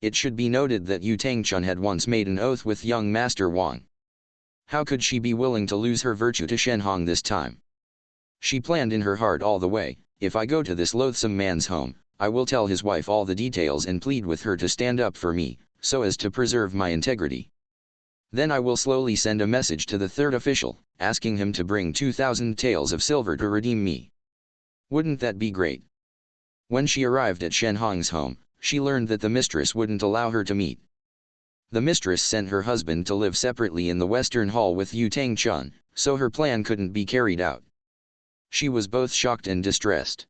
It should be noted that Yu Tangchun had once made an oath with young Master Wang. How could she be willing to lose her virtue to Shen Hong this time? She planned in her heart all the way, if I go to this loathsome man's home, I will tell his wife all the details and plead with her to stand up for me, so as to preserve my integrity. Then I will slowly send a message to the third official, asking him to bring 2,000 taels of silver to redeem me. Wouldn't that be great? When she arrived at Shen Hong's home, she learned that the mistress wouldn't allow her to meet. The mistress sent her husband to live separately in the western hall with Yu Tangchun, so her plan couldn't be carried out. She was both shocked and distressed.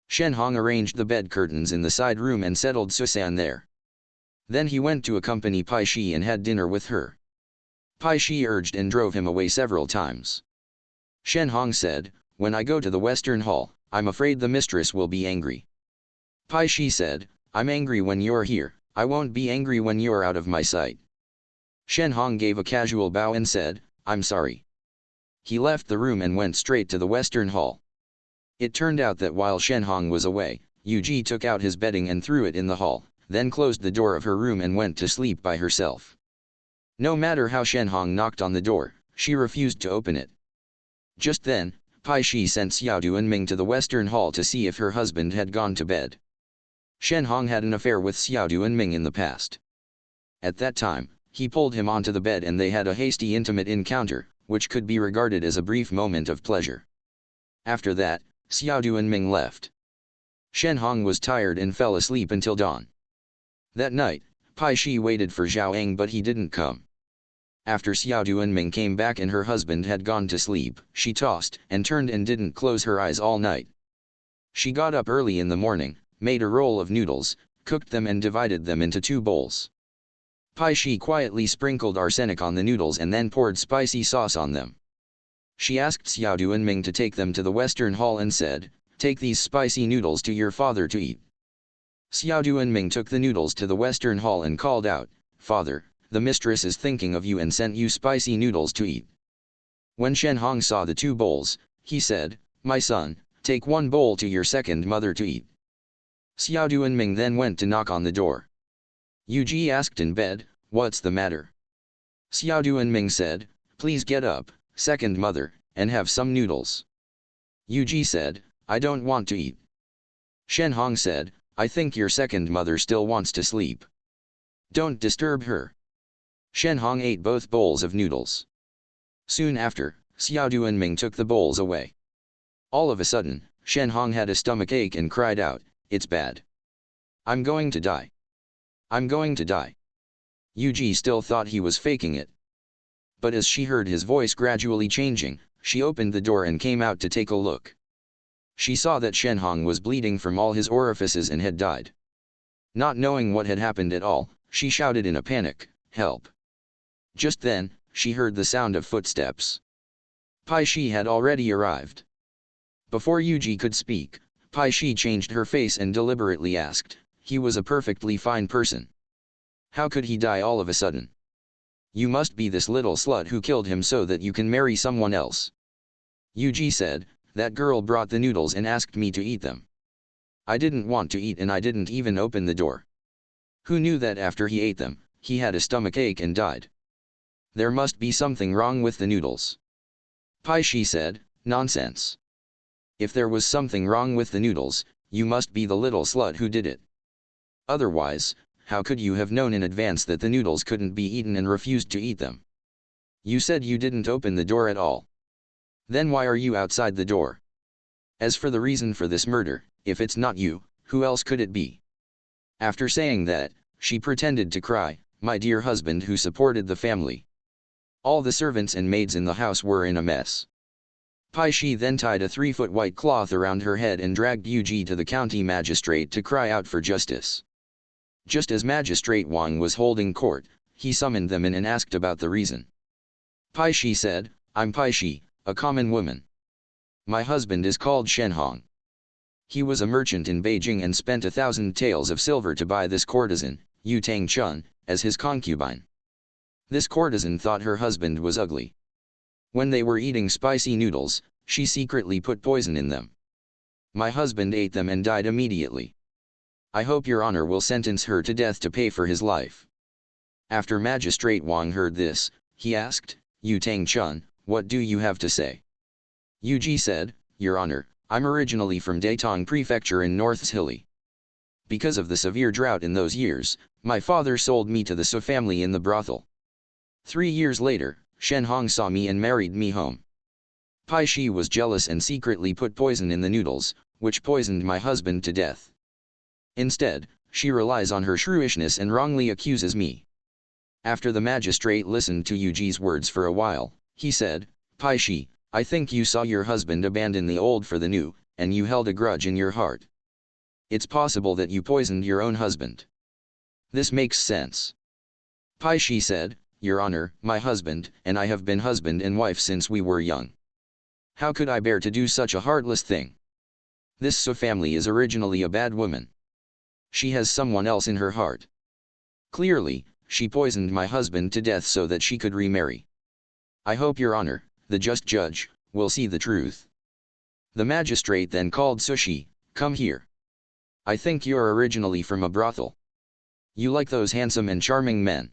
Shen Hong arranged the bed curtains in the side room and settled Susan there. Then he went to accompany Pai Shi and had dinner with her. Pai Shi urged and drove him away several times. Shen Hong said, "When I go to the western hall, I'm afraid the mistress will be angry." Pai Shi said, "I'm angry when you're here, I won't be angry when you're out of my sight." Shen Hong gave a casual bow and said, "I'm sorry." He left the room and went straight to the western hall. It turned out that while Shen Hong was away, Yu Ji took out his bedding and threw it in the hall, then closed the door of her room and went to sleep by herself. No matter how Shen Hong knocked on the door, she refused to open it. Just then, Pai Shi sent Xiao and Ming to the western hall to see if her husband had gone to bed. Shen Hong had an affair with Xiao and Ming in the past. At that time, he pulled him onto the bed and they had a hasty intimate encounter, which could be regarded as a brief moment of pleasure. After that, Xiao and Ming left. Shen Hong was tired and fell asleep until dawn. That night, Pai Shi waited for Zhao Ang but he didn't come. After Xiao and Ming came back and her husband had gone to sleep, she tossed and turned and didn't close her eyes all night. She got up early in the morning, made a roll of noodles, cooked them and divided them into 2 bowls. Pai Shi quietly sprinkled arsenic on the noodles and then poured spicy sauce on them. She asked Xiao and Ming to take them to the western hall and said, "Take these spicy noodles to your father to eat." Xiao and Ming took the noodles to the western hall and called out, "Father, the mistress is thinking of you and sent you spicy noodles to eat." When Shen Hong saw the 2 bowls, he said, "My son, take 1 bowl to your second mother to eat." Xiao and Ming then went to knock on the door. Yu Ji asked in bed, "What's the matter?" Xiao and Ming said, "Please get up, second mother, and have some noodles." Yu Ji said, "I don't want to eat." Shen Hong said, "I think your second mother still wants to sleep. Don't disturb her." Shen Hong ate both bowls of noodles. Soon after, Xiao and Ming took the bowls away. All of a sudden, Shen Hong had a stomachache and cried out, "It's bad. I'm going to die. I'm going to die." Yu Ji still thought he was faking it. But as she heard his voice gradually changing, she opened the door and came out to take a look. She saw that Shen Hong was bleeding from all his orifices and had died. Not knowing what had happened at all, she shouted in a panic, "Help!" Just then, she heard the sound of footsteps. Pai Shi had already arrived. Before Yu Ji could speak, Pai Shi changed her face and deliberately asked, "He was a perfectly fine person. How could he die all of a sudden? You must be this little slut who killed him so that you can marry someone else." Yu Ji said, "That girl brought the noodles and asked me to eat them. I didn't want to eat and I didn't even open the door. Who knew that after he ate them, he had a stomachache and died? There must be something wrong with the noodles." Pai Shi said, "Nonsense. If there was something wrong with the noodles, you must be the little slut who did it. Otherwise, how could you have known in advance that the noodles couldn't be eaten and refused to eat them? You said you didn't open the door at all. Then why are you outside the door? As for the reason for this murder, if it's not you, who else could it be?" After saying that, she pretended to cry, "My dear husband who supported the family." All the servants and maids in the house were in a mess. Pai Shi then tied a 3-foot white cloth around her head and dragged Yu Ji to the county magistrate to cry out for justice. Just as Magistrate Wang was holding court, he summoned them in and asked about the reason. Pai Shi said, "I'm Pai Shi, a common woman. My husband is called Shen Hong. He was a merchant in Beijing and spent 1,000 taels of silver to buy this courtesan, Yu Tangchun, as his concubine. This courtesan thought her husband was ugly. When they were eating spicy noodles, she secretly put poison in them. My husband ate them and died immediately. I hope your honor will sentence her to death to pay for his life. After Magistrate Wang heard this, he asked, Yu Tangchun, what do you have to say? Yu Ji said, Your honor, I'm originally from Datong Prefecture in North's Hilly. Because of the severe drought in those years, my father sold me to the Su family in the brothel. 3 years later, Shen Hong saw me and married me home. Pai Shi was jealous and secretly put poison in the noodles, which poisoned my husband to death. Instead, she relies on her shrewishness and wrongly accuses me. After the magistrate listened to Yu Ji's words for a while, he said, Pai Shi, I think you saw your husband abandon the old for the new, and you held a grudge in your heart. It's possible that you poisoned your own husband. This makes sense. Pai Shi said, Your honor, my husband and I have been husband and wife since we were young. How could I bear to do such a heartless thing? This Su family is originally a bad woman. She has someone else in her heart. Clearly, she poisoned my husband to death so that she could remarry. I hope your honor, the just judge, will see the truth. The magistrate then called Sushi, come here. I think you're originally from a brothel. You like those handsome and charming men.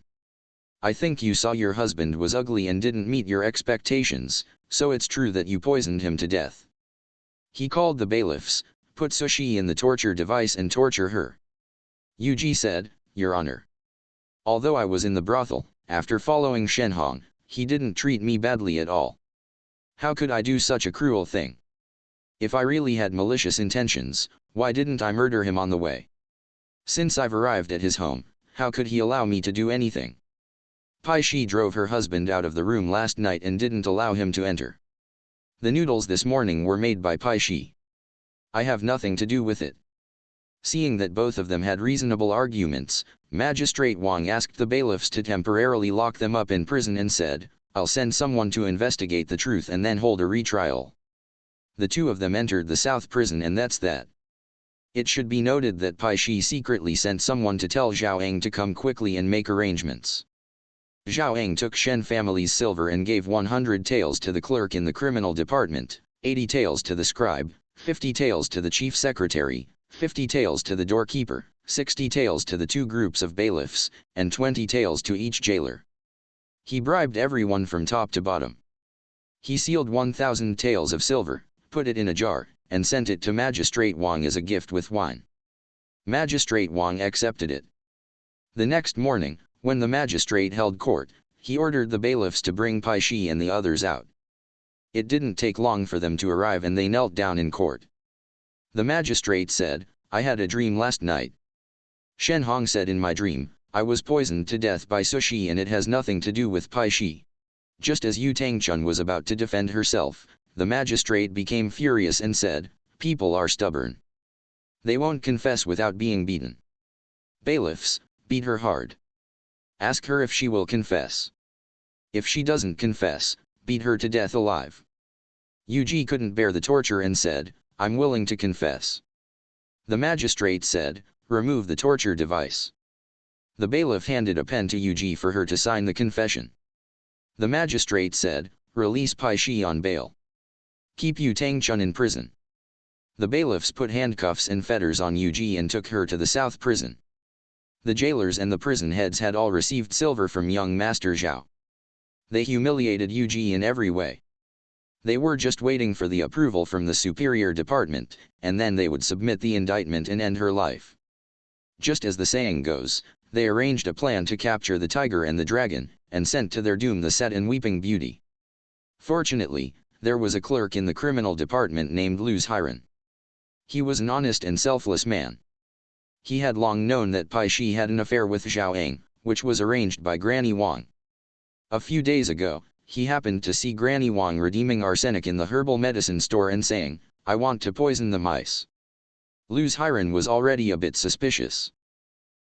I think you saw your husband was ugly and didn't meet your expectations, so it's true that you poisoned him to death. He called the bailiffs, put Sushi in the torture device and torture her. Yu Ji said, Your honor. Although I was in the brothel, after following Shen Hong, he didn't treat me badly at all. How could I do such a cruel thing? If I really had malicious intentions, why didn't I murder him on the way? Since I've arrived at his home, how could he allow me to do anything? Pai Shi drove her husband out of the room last night and didn't allow him to enter. The noodles this morning were made by Pai Shi. I have nothing to do with it. Seeing that both of them had reasonable arguments, Magistrate Wang asked the bailiffs to temporarily lock them up in prison and said, I'll send someone to investigate the truth and then hold a retrial. The two of them entered the South prison and that's that. It should be noted that Pai Shi secretly sent someone to tell Zhao Ang to come quickly and make arrangements. Zhao Ang took Shen family's silver and gave 100 taels to the clerk in the criminal department, 80 taels to the scribe, 50 taels to the chief secretary, 50 taels to the doorkeeper, 60 taels to the 2 groups of bailiffs, and 20 taels to each jailer. He bribed everyone from top to bottom. He sealed 1,000 taels of silver, put it in a jar, and sent it to Magistrate Wang as a gift with wine. Magistrate Wang accepted it. The next morning, when the magistrate held court, he ordered the bailiffs to bring Pai Shi and the others out. It didn't take long for them to arrive and they knelt down in court. The magistrate said, I had a dream last night. Shen Hong said in my dream, I was poisoned to death by Sushi and it has nothing to do with Pai Shi. Just as Yu Tangchun was about to defend herself, the magistrate became furious and said, people are stubborn. They won't confess without being beaten. Bailiffs, beat her hard. Ask her if she will confess. If she doesn't confess, beat her to death alive. Yu Ji couldn't bear the torture and said, I'm willing to confess. The magistrate said, remove the torture device. The bailiff handed a pen to Yu Ji for her to sign the confession. The magistrate said, release Pai Shi on bail. Keep Yu Tangchun in prison. The bailiffs put handcuffs and fetters on Yu Ji and took her to the South prison. The jailers and the prison heads had all received silver from young Master Zhao. They humiliated Yu Ji in every way. They were just waiting for the approval from the superior department, and then they would submit the indictment and end her life. Just as the saying goes, they arranged a plan to capture the tiger and the dragon, and sent to their doom the sad and weeping beauty. Fortunately, there was a clerk in the criminal department named Luz Hiran. He was an honest and selfless man. He had long known that Pai Shi had an affair with Zhao Ang, which was arranged by Granny Wang. A few days ago, he happened to see Granny Wang redeeming arsenic in the herbal medicine store and saying, I want to poison the mice. Luz Hiran was already a bit suspicious.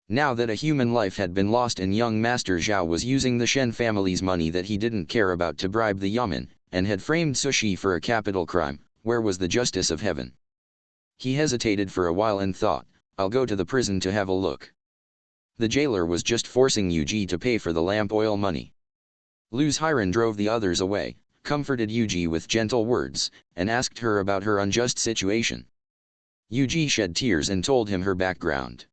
Now that a human life had been lost and young Master Zhao was using the Shen family's money that he didn't care about to bribe the yamen, and had framed Sushi for a capital crime, where was the justice of heaven? He hesitated for a while and thought, I'll go to the prison to have a look. The jailer was just forcing Yu Ji to pay for the lamp oil money. Luz Hiran drove the others away, comforted Yu Ji with gentle words, and asked her about her unjust situation. Yu shed tears and told him her background.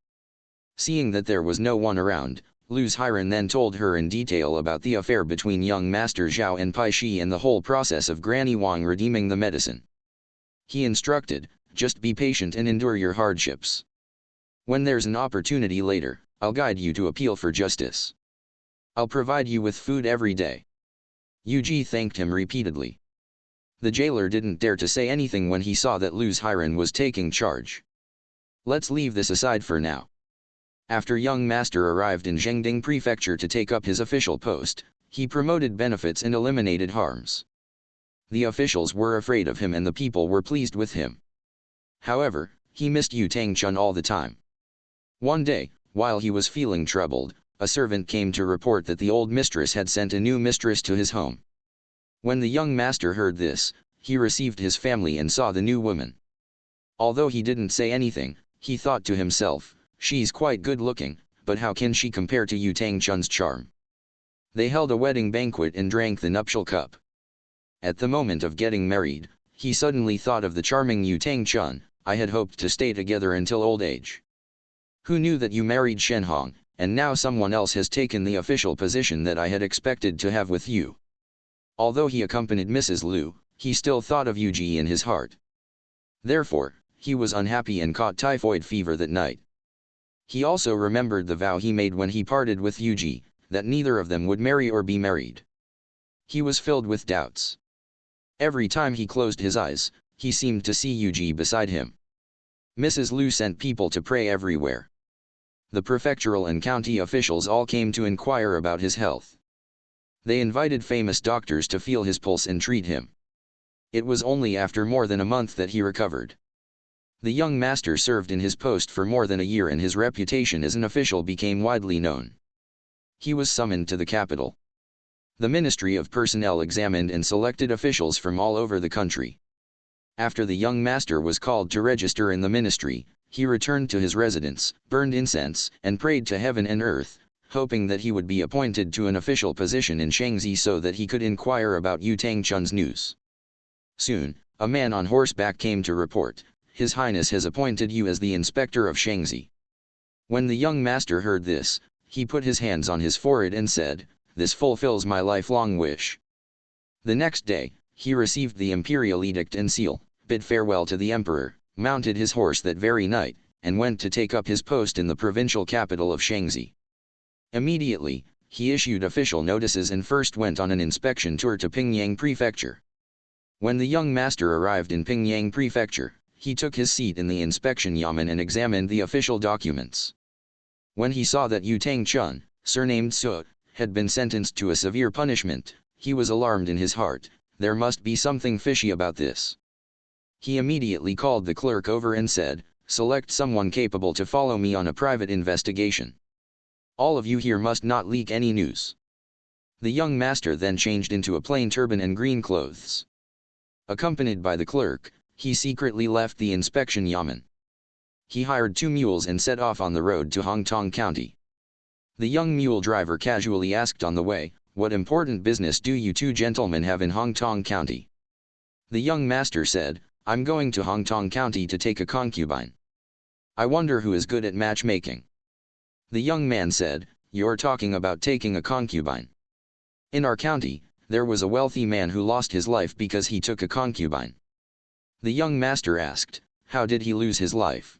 Seeing that there was no one around, Lu's Hiran then told her in detail about the affair between young Master Zhao and Pai Shi and the whole process of Granny Wang redeeming the medicine. He instructed, just be patient and endure your hardships. When there's an opportunity later, I'll guide you to appeal for justice. I'll provide you with food every day. Yu thanked him repeatedly. The jailer didn't dare to say anything when he saw that Lu's Hiran was taking charge. Let's leave this aside for now. After young master arrived in Zhengding Prefecture to take up his official post, he promoted benefits and eliminated harms. The officials were afraid of him and the people were pleased with him. However, he missed Yu Tangchun all the time. One day, while he was feeling troubled, a servant came to report that the old mistress had sent a new mistress to his home. When the young master heard this, he received his family and saw the new woman. Although he didn't say anything, he thought to himself, she's quite good looking, but how can she compare to Yu Tangchun's charm? They held a wedding banquet and drank the nuptial cup. At the moment of getting married, he suddenly thought of the charming Yu Tangchun. I had hoped to stay together until old age. Who knew that you married Shen Hong, and now someone else has taken the official position that I had expected to have with you. Although he accompanied Mrs. Lu, he still thought of Yu in his heart. Therefore, he was unhappy and caught typhoid fever that night. He also remembered the vow he made when he parted with Yu, that neither of them would marry or be married. He was filled with doubts. Every time he closed his eyes, he seemed to see Yu beside him. Mrs. Lu sent people to pray everywhere. The prefectural and county officials all came to inquire about his health. They invited famous doctors to feel his pulse and treat him. It was only after more than a month that he recovered. The young master served in his post for more than a year and his reputation as an official became widely known. He was summoned to the capital. The Ministry of Personnel examined and selected officials from all over the country. After the young master was called to register in the ministry, he returned to his residence, burned incense, and prayed to heaven and earth, hoping that he would be appointed to an official position in Shangzi so that he could inquire about Yu Tangchun's news. Soon, a man on horseback came to report, His Highness has appointed you as the inspector of Shangzi. When the young master heard this, he put his hands on his forehead and said, this fulfills my lifelong wish. The next day, he received the imperial edict and seal, bid farewell to the emperor, mounted his horse that very night, and went to take up his post in the provincial capital of Shangzi. Immediately, he issued official notices and first went on an inspection tour to Pingyang Prefecture. When the young master arrived in Pingyang Prefecture, he took his seat in the inspection yamen and examined the official documents. When he saw that Yu Tangchun, surnamed Su, had been sentenced to a severe punishment, he was alarmed in his heart. There must be something fishy about this. He immediately called the clerk over and said, select someone capable to follow me on a private investigation. All of you here must not leak any news. The young master then changed into a plain turban and green clothes. Accompanied by the clerk, he secretly left the inspection yamen. He hired 2 mules and set off on the road to Hongtong County. The young mule driver casually asked on the way, what important business do you 2 gentlemen have in Hongtong County? The young master said, I'm going to Hongtong County to take a concubine. I wonder who is good at matchmaking. The young man said, you're talking about taking a concubine. In our county, there was a wealthy man who lost his life because he took a concubine. The young master asked, how did he lose his life?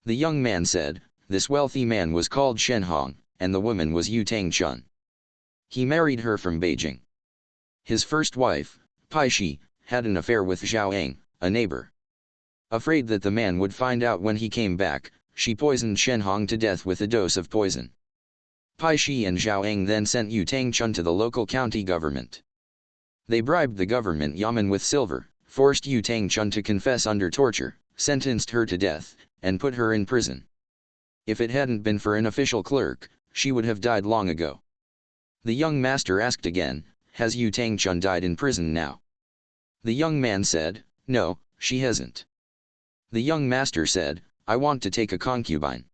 The young man said, this wealthy man was called Shen Hong, and the woman was Yu Tangchun. He married her from Beijing. His first wife, Pai Shi, had an affair with Zhao Ang, a neighbor. Afraid that the man would find out when he came back, she poisoned Shen Hong to death with a dose of poison. Pai Shi and Zhao Ang then sent Yu Tangchun to the local county government. They bribed the government yamen with silver, forced Yu Tangchun to confess under torture, sentenced her to death, and put her in prison. If it hadn't been for an official clerk, she would have died long ago. The young master asked again, has Yu Tangchun died in prison now? The young man said, no, she hasn't. The young master said, I want to take a concubine.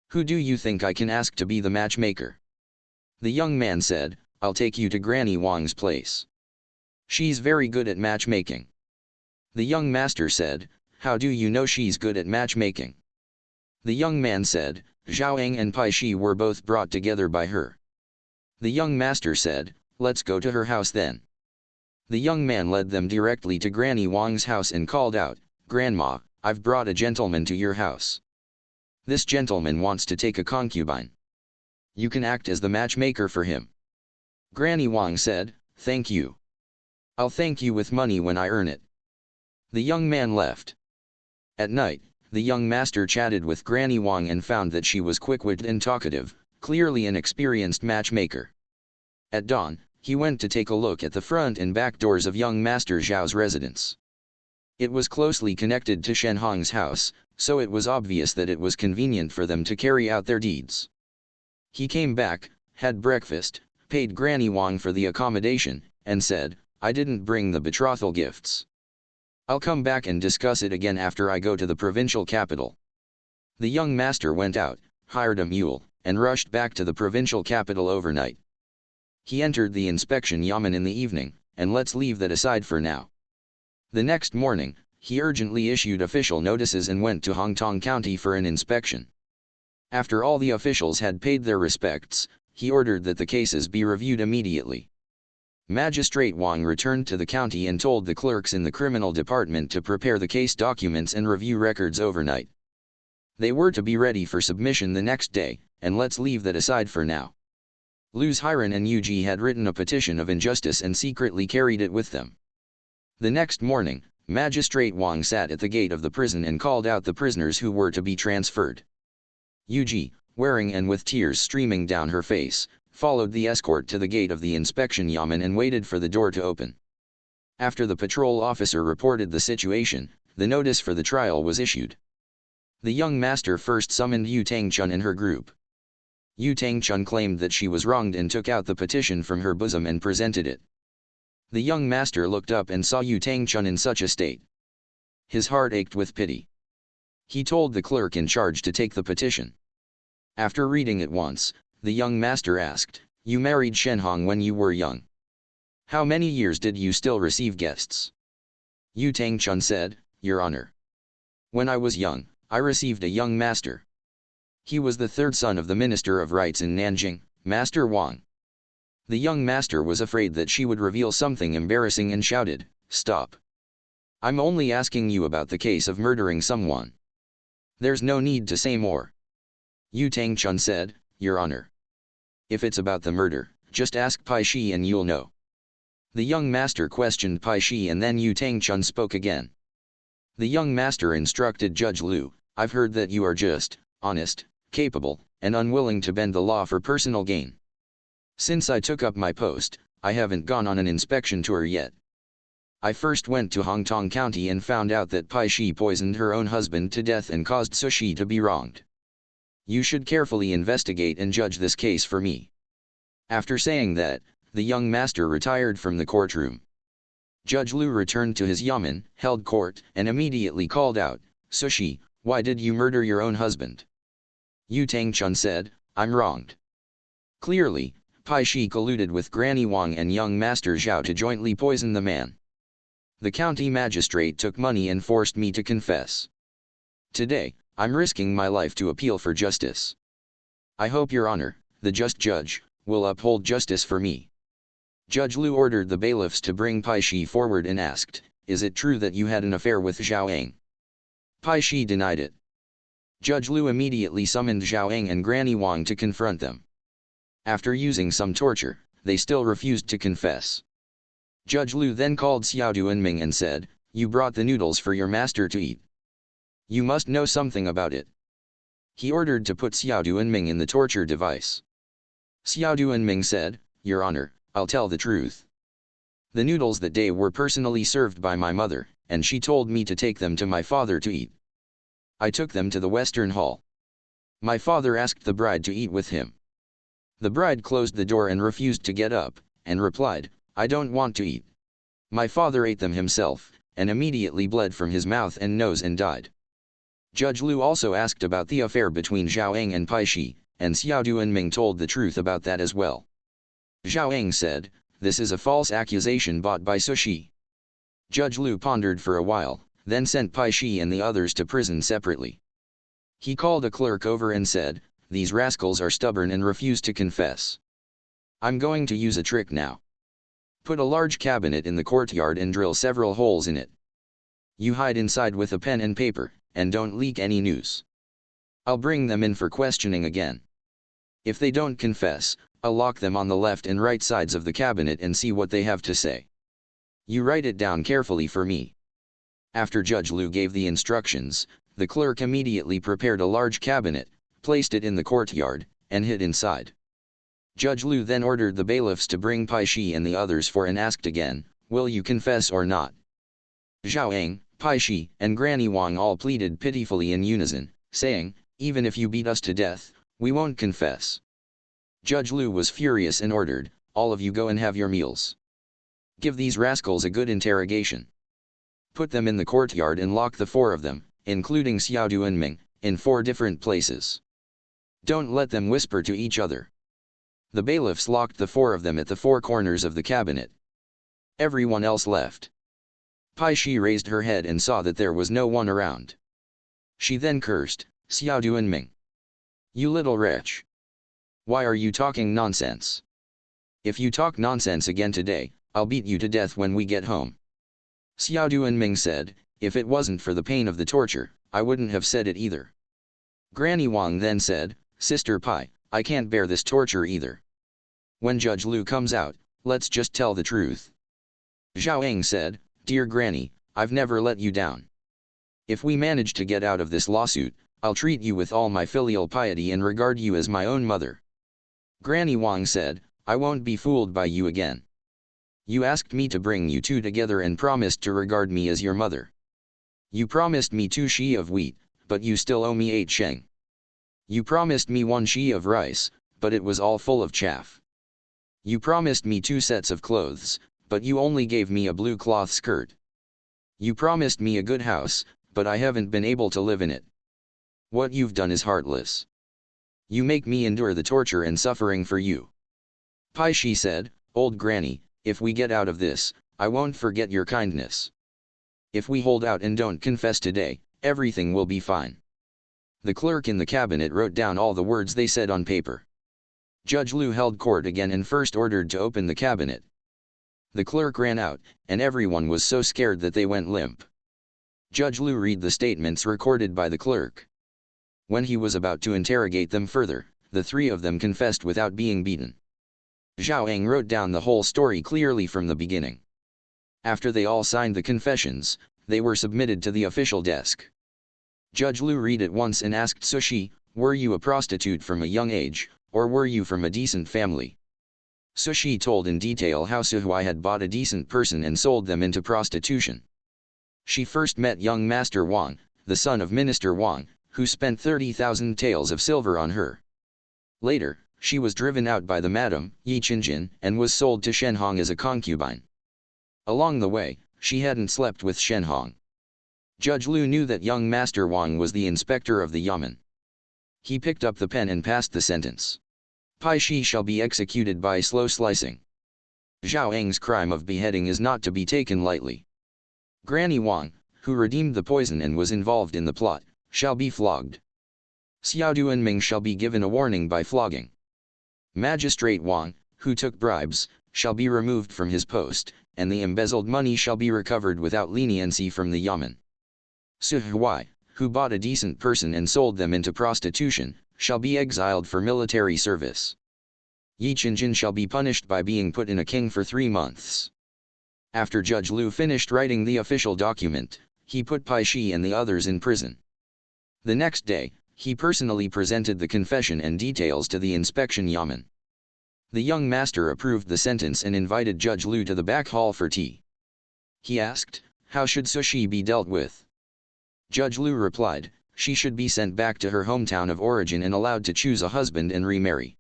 Who do you think I can ask to be the matchmaker? The young man said, I'll take you to Granny Wang's place. She's very good at matchmaking. The young master said, how do you know she's good at matchmaking? The young man said, Zhao Ang and Pai Shi were both brought together by her. The young master said, let's go to her house then. The young man led them directly to Granny Wang's house and called out, Grandma, I've brought a gentleman to your house. This gentleman wants to take a concubine. You can act as the matchmaker for him. Granny Wang said, thank you. I'll thank you with money when I earn it. The young man left. At night, the young master chatted with Granny Wang and found that she was quick-witted and talkative, clearly an experienced matchmaker. At dawn, he went to take a look at the front and back doors of young Master Zhao's residence. It was closely connected to Shen Hong's house, so it was obvious that it was convenient for them to carry out their deeds. He came back, had breakfast, paid Granny Wang for the accommodation, and said, I didn't bring the betrothal gifts. I'll come back and discuss it again after I go to the provincial capital. The young master went out, hired a mule, and rushed back to the provincial capital overnight. He entered the inspection yamen in the evening, and let's leave that aside for now. The next morning, he urgently issued official notices and went to Hongtong County for an inspection. After all the officials had paid their respects, he ordered that the cases be reviewed immediately. Magistrate Wang returned to the county and told the clerks in the criminal department to prepare the case documents and review records overnight. They were to be ready for submission the next day, and let's leave that aside for now. Luz Hiran and Yuji had written a petition of injustice and secretly carried it with them. The next morning, Magistrate Wang sat at the gate of the prison and called out the prisoners who were to be transferred. Yuji, wearing and with tears streaming down her face, followed the escort to the gate of the inspection yamen and waited for the door to open. After the patrol officer reported the situation, the notice for the trial was issued. The young master first summoned Yu Tangchun and her group. Yu Tangchun claimed that she was wronged and took out the petition from her bosom and presented it. The young master looked up and saw Yu Tangchun in such a state. His heart ached with pity. He told the clerk in charge to take the petition. After reading it once, the young master asked, You married Shen Hong when you were young. How many years did you still receive guests? Yu Tangchun said, Your Honor. When I was young, I received a young master. He was the third son of the Minister of Rites in Nanjing, Master Wang. The young master was afraid that she would reveal something embarrassing and shouted, Stop. I'm only asking you about the case of murdering someone. There's no need to say more. Yu Tangchun said, Your Honor. If it's about the murder, just ask Pai Shi and you'll know. The young master questioned Pai Shi and then Yu Tangchun spoke again. The young master instructed Judge Liu, I've heard that you are just, honest, capable, and unwilling to bend the law for personal gain. Since I took up my post, I haven't gone on an inspection tour yet. I first went to Hongtong County and found out that Pai Shi poisoned her own husband to death and caused Sushi to be wronged. You should carefully investigate and judge this case for me. After saying that, the young master retired from the courtroom. Judge Liu returned to his yamen, held court, and immediately called out, Sushi, why did you murder your own husband? Yu Tangchun said, I'm wronged. Clearly, Pai Shi colluded with Granny Wang and young Master Zhao to jointly poison the man. The county magistrate took money and forced me to confess. Today, I'm risking my life to appeal for justice. I hope Your Honor, the just judge, will uphold justice for me. Judge Liu ordered the bailiffs to bring Pai Shi forward and asked, Is it true that you had an affair with Zhao Ang? Pai Shi denied it. Judge Liu immediately summoned Zhao Ang and Granny Wang to confront them. After using some torture, they still refused to confess. Judge Liu then called Xiao Duanming and said, You brought the noodles for your master to eat. You must know something about it. He ordered to put Xiao Duanming in the torture device. Xiao Duanming said, Your Honor, I'll tell the truth. The noodles that day were personally served by my mother, and she told me to take them to my father to eat. I took them to the Western Hall. My father asked the bride to eat with him. The bride closed the door and refused to get up, and replied, I don't want to eat. My father ate them himself, and immediately bled from his mouth and nose and died. Judge Liu also asked about the affair between Zhao Ang and Pai Shi, and Xiao Duanming told the truth about that as well. Zhao Ang said, This is a false accusation brought by Sushi. Judge Liu pondered for a while, then sent Pai Shi and the others to prison separately. He called a clerk over and said, "These rascals are stubborn and refuse to confess. I'm going to use a trick now. Put a large cabinet in the courtyard and drill several holes in it. You hide inside with a pen and paper, and don't leak any news. I'll bring them in for questioning again. If they don't confess, I'll lock them on the left and right sides of the cabinet and see what they have to say. You write it down carefully for me." After Judge Liu gave the instructions, the clerk immediately prepared a large cabinet, placed it in the courtyard, and hid inside. Judge Liu then ordered the bailiffs to bring Pai Shi and the others for and asked again, "Will you confess or not?" Zhao Ang, Pai Shi, and Granny Wang all pleaded pitifully in unison, saying, "Even if you beat us to death, we won't confess." Judge Liu was furious and ordered, "All of you go and have your meals. Give these rascals a good interrogation. Put them in the courtyard and lock the 4 of them, including Xiaodu and Ming, in 4 different places. Don't let them whisper to each other." The bailiffs locked the 4 of them at the 4 corners of the cabinet. Everyone else left. Pai Shi raised her head and saw that there was no one around. She then cursed, "Xiaodu and Ming. You little wretch. Why are you talking nonsense? If you talk nonsense again today, I'll beat you to death when we get home." Xiaodu and Ming said, "If it wasn't for the pain of the torture, I wouldn't have said it either." Granny Wang then said, "Sister Pai, I can't bear this torture either. When Judge Liu comes out, let's just tell the truth." Zhao Ang said, "Dear Granny, I've never let you down. If we manage to get out of this lawsuit, I'll treat you with all my filial piety and regard you as my own mother." Granny Wang said, "I won't be fooled by you again. You asked me to bring you 2 together and promised to regard me as your mother. You promised me 2 shi of wheat, but you still owe me 8 sheng. You promised me 1 shi of rice, but it was all full of chaff. You promised me 2 sets of clothes, but you only gave me a blue cloth skirt. You promised me a good house, but I haven't been able to live in it. What you've done is heartless. You make me endure the torture and suffering for you." Pai Shi said, "Old Granny, if we get out of this, I won't forget your kindness. If we hold out and don't confess today, everything will be fine." The clerk in the cabinet wrote down all the words they said on paper. Judge Liu held court again and first ordered to open the cabinet. The clerk ran out, and everyone was so scared that they went limp. Judge Liu read the statements recorded by the clerk. When he was about to interrogate them further, the 3 of them confessed without being beaten. Zhao Ang wrote down the whole story clearly from the beginning. After they all signed the confessions, they were submitted to the official desk. Judge Liu read it once and asked Sushi, "Were you a prostitute from a young age, or were you from a decent family?" Sushi told in detail how Suhui had bought a decent person and sold them into prostitution. She first met young Master Wang, the son of Minister Wang, who spent 30,000 taels of silver on her. Later, she was driven out by the madam, Yi Qinjin, and was sold to Shen Hong as a concubine. Along the way, she hadn't slept with Shen Hong. Judge Liu knew that young Master Wang was the inspector of the yamen. He picked up the pen and passed the sentence. Pai Shi shall be executed by slow slicing. Zhao Ang's crime of beheading is not to be taken lightly. Granny Wang, who redeemed the poison and was involved in the plot, shall be flogged. Xiaodu and Ming shall be given a warning by flogging. Magistrate Wang, who took bribes, shall be removed from his post, and the embezzled money shall be recovered without leniency from the yamen. Suhui, who bought a decent person and sold them into prostitution, shall be exiled for military service. Yi Qinjin shall be punished by being put in a king for 3 months. After Judge Liu finished writing the official document, he put Pai Shi and the others in prison. The next day, he personally presented the confession and details to the inspection yamen. The young master approved the sentence and invited Judge Liu to the back hall for tea. He asked, "How should Sushi be dealt with?" Judge Liu replied, "She should be sent back to her hometown of origin and allowed to choose a husband and remarry."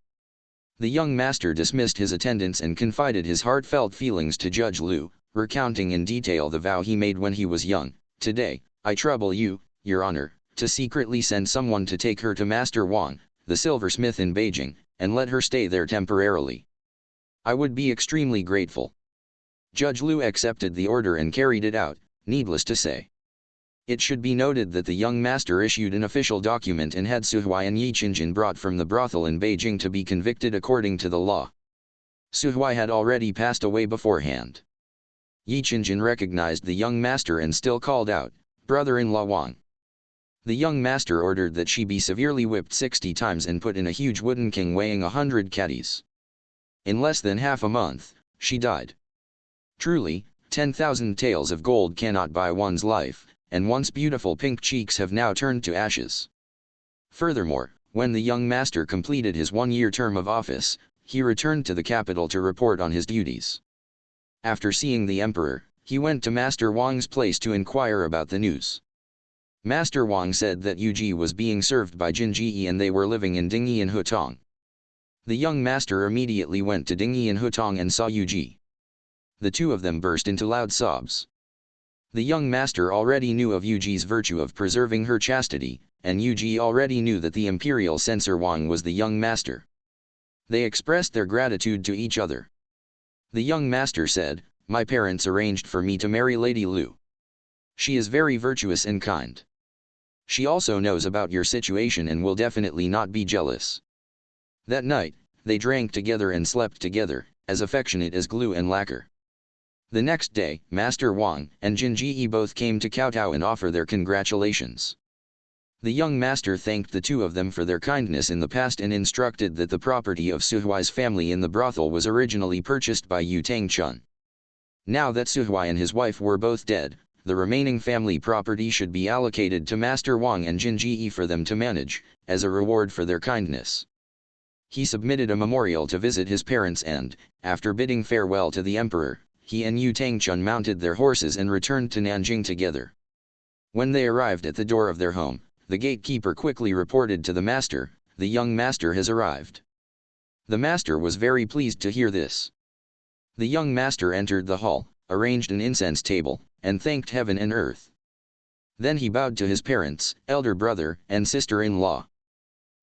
The young master dismissed his attendants and confided his heartfelt feelings to Judge Liu, recounting in detail the vow he made when he was young. "Today, I trouble you, Your Honor, to secretly send someone to take her to Master Wang, the silversmith in Beijing, and let her stay there temporarily. I would be extremely grateful." Judge Liu accepted the order and carried it out, needless to say. It should be noted that the young master issued an official document and had Suhuai and Yi Qingjin brought from the brothel in Beijing to be convicted according to the law. Suhuai had already passed away beforehand. Yi Qingjin recognized the young master and still called out, "Brother-in-law Wang." The young master ordered that she be severely whipped 60 times and put in a huge wooden king weighing 100 catties. In less than half a month, she died. Truly, 10,000 taels of gold cannot buy one's life, and once beautiful pink cheeks have now turned to ashes. Furthermore, when the young master completed his 1-year term of office, he returned to the capital to report on his duties. After seeing the emperor, he went to Master Wang's place to inquire about the news. Master Wang said that Yu Ji was being served by Jin Ji and they were living in Dingyi and Hutong. The young master immediately went to Dingyi and Hutong and saw Yu Ji. The two of them burst into loud sobs. The young master already knew of Yu Ji's virtue of preserving her chastity, and Yu Ji already knew that the imperial censor Wang was the young master. They expressed their gratitude to each other. The young master said, "My parents arranged for me to marry Lady Lu. She is very virtuous and kind. She also knows about your situation and will definitely not be jealous." That night, they drank together and slept together, as affectionate as glue and lacquer. The next day, Master Wang and Jin Ji both came to kowtow and offer their congratulations. The young master thanked the two of them for their kindness in the past and instructed that the property of Suhuai's family in the brothel was originally purchased by Yu Tangchun. Now that Suhuai and his wife were both dead, the remaining family property should be allocated to Master Wang and Jin Ji for them to manage, as a reward for their kindness. He submitted a memorial to visit his parents and, after bidding farewell to the emperor, he and Yu Tangchun mounted their horses and returned to Nanjing together. When they arrived at the door of their home, the gatekeeper quickly reported to the master, "The young master has arrived." The master was very pleased to hear this. The young master entered the hall, arranged an incense table, and thanked heaven and earth. Then he bowed to his parents, elder brother, and sister-in-law.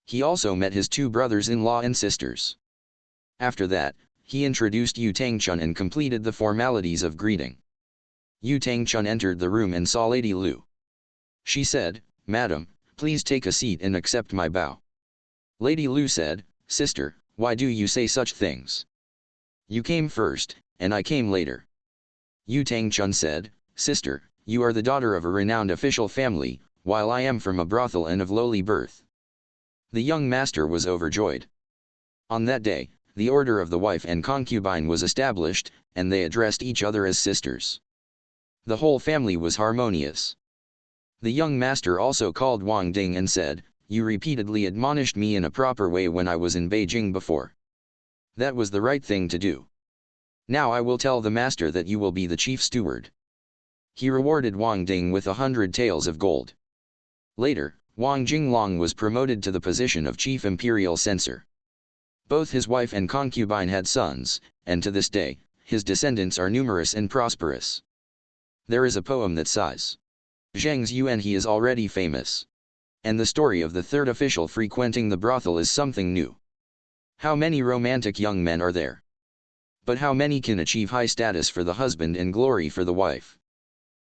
He also met his 2 brothers-in-law and sisters. After that, he introduced Yu Tangchun and completed the formalities of greeting. Yu Tangchun entered the room and saw Lady Lu. She said, "Madam, please take a seat and accept my bow." Lady Lu said, "Sister, why do you say such things? You came first, and I came later." Yu Tangchun said, "Sister, you are the daughter of a renowned official family, while I am from a brothel and of lowly birth." The young master was overjoyed. On that day, the order of the wife and concubine was established, and they addressed each other as sisters. The whole family was harmonious. The young master also called Wang Ding and said, "You repeatedly admonished me in a proper way when I was in Beijing before. That was the right thing to do. Now I will tell the master that you will be the chief steward." He rewarded Wang Ding with 100 taels of gold. Later, Wang Jinglong was promoted to the position of chief imperial censor. Both his wife and concubine had sons, and to this day, his descendants are numerous and prosperous. There is a poem that says, "Zheng's Yuan he is already famous." And the story of the third official frequenting the brothel is something new. How many romantic young men are there? But how many can achieve high status for the husband and glory for the wife?